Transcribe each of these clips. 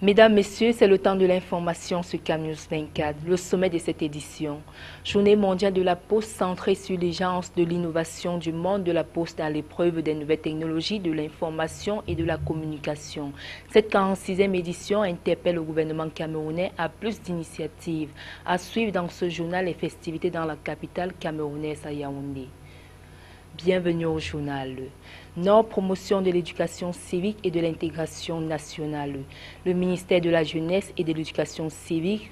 Mesdames, Messieurs, c'est le temps de l'information sur CamNews 24, le sommet de cette édition. Journée mondiale de la poste centrée sur l'urgence de l'innovation du monde de la poste à l'épreuve des nouvelles technologies de l'information et de la communication. Cette 46e édition interpelle le gouvernement camerounais à plus d'initiatives. À suivre dans ce journal les festivités dans la capitale camerounaise à Yaoundé. Bienvenue au journal. Nord, promotion de l'éducation civique et de l'intégration nationale. Le ministère de la Jeunesse et de l'Éducation civique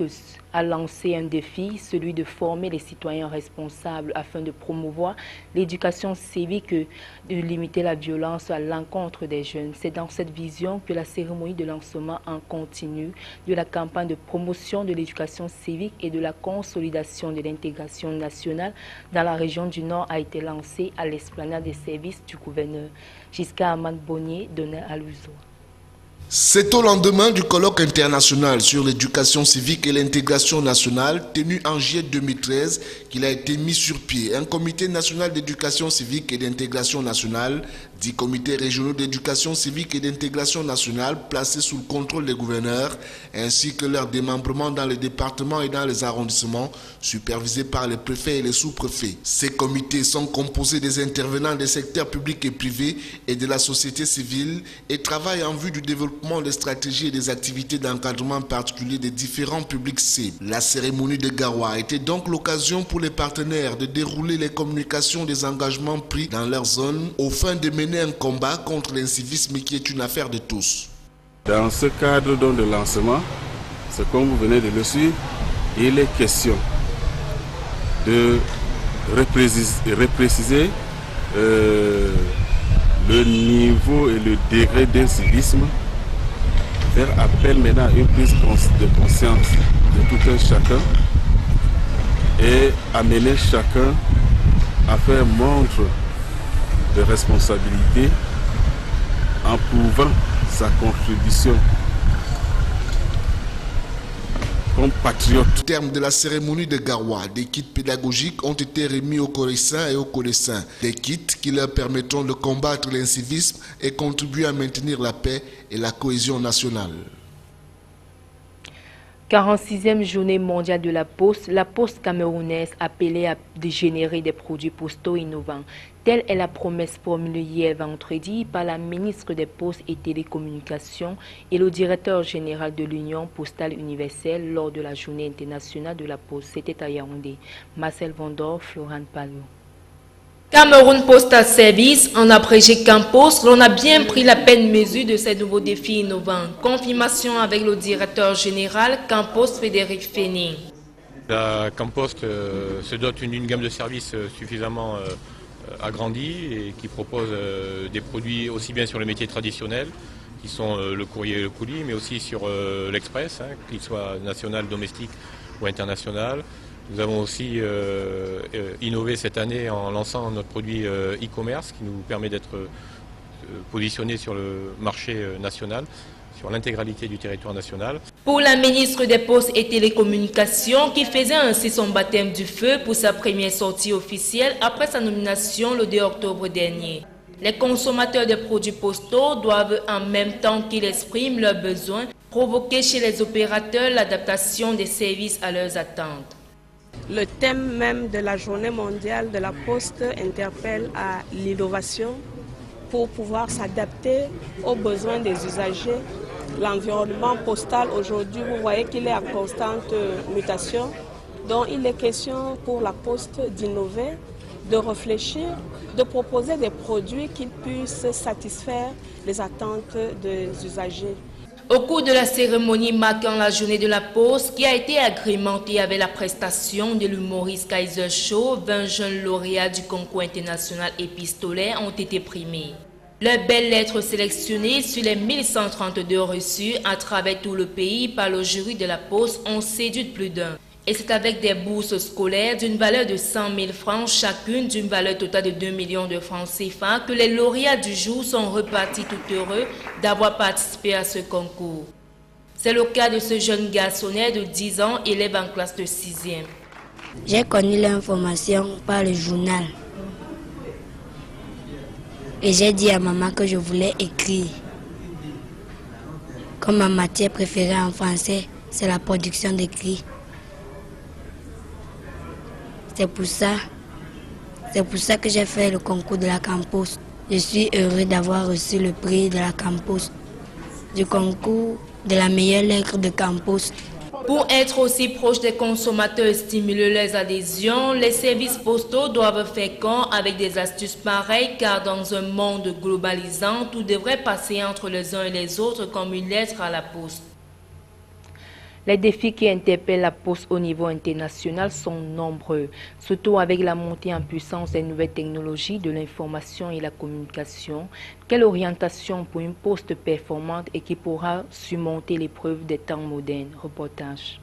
a lancé un défi, celui de former les citoyens responsables afin de promouvoir l'éducation civique et de limiter la violence à l'encontre des jeunes. C'est dans cette vision que la cérémonie de lancement en continu de la campagne de promotion de l'éducation civique et de la consolidation de l'intégration nationale dans la région du Nord a été lancée à l'esplanade des services du gouverneur. Jusqu'à Ahmad Bonnier donnait à l'uso. C'est au lendemain du colloque international sur l'éducation civique et l'intégration nationale tenu en juillet 2013 qu'il a été mis sur pied un comité national d'éducation civique et d'intégration nationale, dit comités régionaux d'éducation civique et d'intégration nationale placés sous le contrôle des gouverneurs ainsi que leur démembrement dans les départements et dans les arrondissements supervisés par les préfets et les sous-préfets. Ces comités sont composés des intervenants des secteurs publics et privés et de la société civile et travaillent en vue du développement des stratégies et des activités d'encadrement particulier des différents publics cibles. La cérémonie de Garoua était donc l'occasion pour les partenaires de dérouler les communications des engagements pris dans leur zone au fin de mener un combat contre l'incivisme qui est une affaire de tous. Dans ce cadre de lancement, c'est comme vous venez de le suivre, il est question de repréciser le niveau et le degré d'incivisme, faire appel maintenant à une prise de conscience de tout un chacun et amener chacun à faire montre de responsabilité en prouvant sa contribution comme patriote. Au terme de la cérémonie de Garoua, des kits pédagogiques ont été remis aux Coréciens et aux Codéciens. Des kits qui leur permettront de combattre l'incivisme et contribuer à maintenir la paix et la cohésion nationale. 46e journée mondiale de la poste camerounaise appelée à générer des produits postaux innovants. Telle est la promesse formulée hier vendredi par la ministre des Postes et Télécommunications et le directeur général de l'Union postale universelle lors de la journée internationale de la poste. C'était à Yaoundé. Marcel Vendor, Florent Palo. Cameroun Postal Service, en abrégé Campost, l'on a bien pris la peine mesure de ces nouveaux défis innovants. Confirmation avec le directeur général Campost, Frédéric Fény. La Campost se dote d'une gamme de services suffisamment agrandie et qui propose des produits aussi bien sur les métiers traditionnels, qui sont le courrier et le colis, mais aussi sur l'express, qu'il soit national, domestique ou international. Nous avons aussi innové cette année en lançant notre produit e-commerce qui nous permet d'être positionné sur le marché national, sur l'intégralité du territoire national. Pour la ministre des Postes et Télécommunications qui faisait ainsi son baptême du feu pour sa première sortie officielle après sa nomination le 2 octobre dernier. Les consommateurs des produits postaux doivent en même temps qu'ils expriment leurs besoins provoquer chez les opérateurs l'adaptation des services à leurs attentes. Le thème même de la journée mondiale de la poste interpelle à l'innovation pour pouvoir s'adapter aux besoins des usagers. L'environnement postal aujourd'hui, vous voyez qu'il est en constante mutation. Donc il est question pour la poste d'innover, de réfléchir, de proposer des produits qui puissent satisfaire les attentes des usagers. Au cours de la cérémonie marquant la journée de la poste, qui a été agrémentée avec la prestation de l'humoriste Kaiser Show, 20 jeunes lauréats du concours international épistolaire ont été primés. Leurs belles lettres sélectionnées sur les 1132 reçues à travers tout le pays par le jury de la poste ont séduit plus d'un. Et c'est avec des bourses scolaires d'une valeur de 100 000 francs chacune, d'une valeur totale de 2 millions de francs CFA, que les lauréats du jour sont repartis tout heureux d'avoir participé à ce concours. C'est le cas de ce jeune garçonnet de 10 ans, élève en classe de 6e. J'ai connu l'information par le journal. Et j'ai dit à maman que je voulais écrire. Comme ma matière préférée en français, c'est la production d'écrits. C'est pour ça que j'ai fait le concours de la Campus. Je suis heureux d'avoir reçu le prix de la Campus, du concours de la meilleure lettre de Campus. Pour être aussi proche des consommateurs et stimuler les adhésions, les services postaux doivent faire corps avec des astuces pareilles car dans un monde globalisant, tout devrait passer entre les uns et les autres comme une lettre à la poste. Les défis qui interpellent la Poste au niveau international sont nombreux, surtout avec la montée en puissance des nouvelles technologies de l'information et la communication. Quelle orientation pour une Poste performante et qui pourra surmonter l'épreuve des temps modernes? Reportage.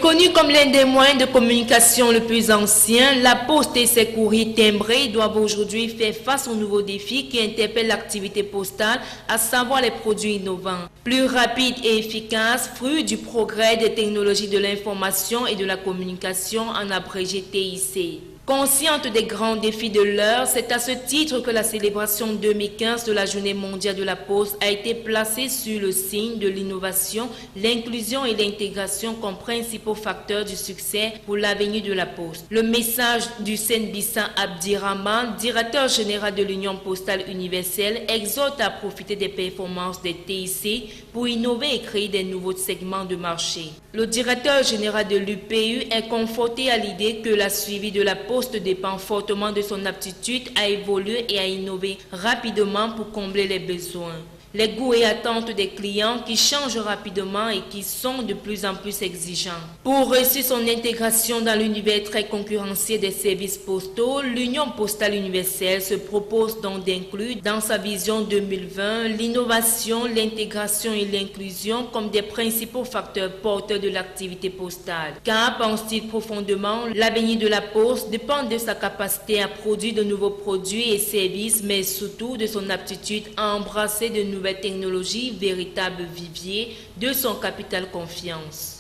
Connue comme l'un des moyens de communication le plus ancien, la Poste et ses courriers timbrés doivent aujourd'hui faire face aux nouveaux défis qui interpellent l'activité postale, à savoir les produits innovants. Plus rapides et efficaces, fruit du progrès des technologies de l'information et de la communication, en abrégé TIC. Consciente des grands défis de l'heure, c'est à ce titre que la célébration 2015 de la Journée mondiale de la Poste a été placée sur le signe de l'innovation, l'inclusion et l'intégration comme principaux facteurs du succès pour l'avenir de la Poste. Le message du Senbissa Abdirahman, directeur général de l'Union postale universelle, exhorte à profiter des performances des TIC pour innover et créer des nouveaux segments de marché. Le directeur général de l'UPU est conforté à l'idée que la suivi de la Poste dépend fortement de son aptitude à évoluer et à innover rapidement pour combler les besoins. Les goûts et attentes des clients qui changent rapidement et qui sont de plus en plus exigeants. Pour réussir son intégration dans l'univers très concurrentiel des services postaux, l'Union postale universelle se propose donc d'inclure dans sa vision 2020 l'innovation, l'intégration et l'inclusion comme des principaux facteurs porteurs de l'activité postale. Car, pense-t-il profondément, l'avenir de la Poste dépend de sa capacité à produire de nouveaux produits et services, mais surtout de son aptitude à embrasser de nouvelles technologies, véritable vivier de son capital confiance.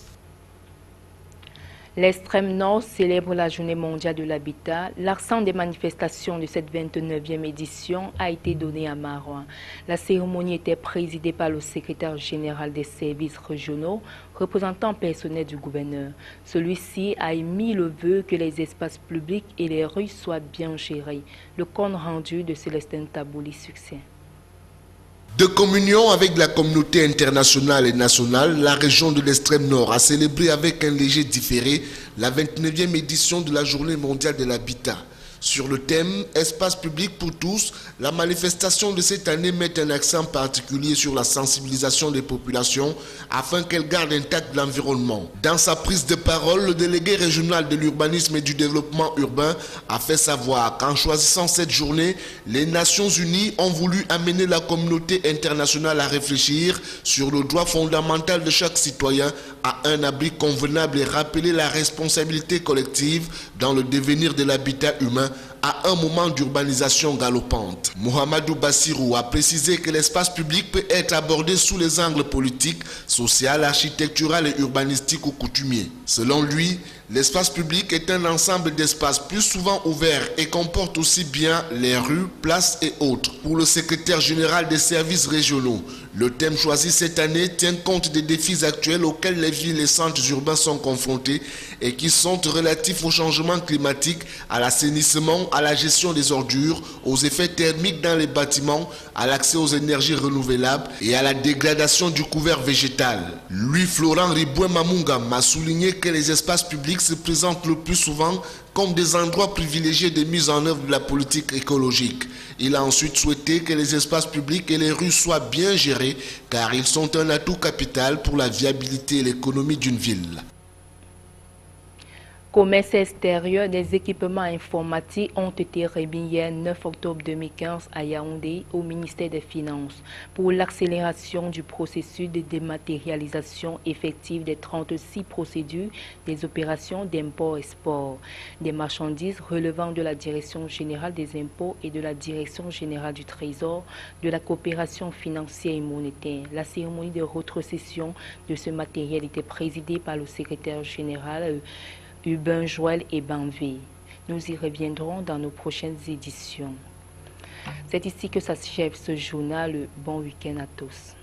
L'extrême nord célèbre la Journée mondiale de l'habitat. L'accent des manifestations de cette 29e édition a été donné à Maroua. La cérémonie était présidée par le secrétaire général des services régionaux, représentant personnel du gouverneur. Celui-ci a émis le vœu que les espaces publics et les rues soient bien gérés. Le compte rendu de Célestin Tabouli succès. De communion avec la communauté internationale et nationale, la région de l'extrême nord a célébré avec un léger différé la 29e édition de la Journée mondiale de l'habitat. Sur le thème « Espace public pour tous », la manifestation de cette année met un accent particulier sur la sensibilisation des populations afin qu'elles gardent intact l'environnement. Dans sa prise de parole, le délégué régional de l'urbanisme et du développement urbain a fait savoir qu'en choisissant cette journée, les Nations Unies ont voulu amener la communauté internationale à réfléchir sur le droit fondamental de chaque citoyen à un abri convenable et rappeler la responsabilité collective dans le devenir de l'habitat humain à un moment d'urbanisation galopante. Mohamedou Bassirou a précisé que l'espace public peut être abordé sous les angles politiques, social, architectural et urbanistique ou coutumier. Selon lui, l'espace public est un ensemble d'espaces plus souvent ouverts et comporte aussi bien les rues, places et autres. Pour le secrétaire général des services régionaux, le thème choisi cette année tient compte des défis actuels auxquels les villes et centres urbains sont confrontés et qui sont relatifs au changement climatique, à l'assainissement, à la gestion des ordures, aux effets thermiques dans les bâtiments, à l'accès aux énergies renouvelables et à la dégradation du couvert végétal. Lui, Florent Riboué Mamoungam a souligné que les espaces publics se présentent le plus souvent comme des endroits privilégiés de mise en œuvre de la politique écologique. Il a ensuite souhaité que les espaces publics et les rues soient bien gérés car ils sont un atout capital pour la viabilité et l'économie d'une ville. Commerce extérieur, des équipements informatiques ont été remis hier 9 octobre 2015 à Yaoundé au ministère des Finances pour l'accélération du processus de dématérialisation effective des 36 procédures des opérations d'import-export des marchandises relevant de la Direction générale des impôts et de la Direction générale du Trésor, de la coopération financière et monétaire. La cérémonie de rétrocession de ce matériel était présidée par le secrétaire général Urbain Joël et Banvé. Nous y reviendrons dans nos prochaines éditions. C'est ici que s'achève ce journal. Bon week-end à tous.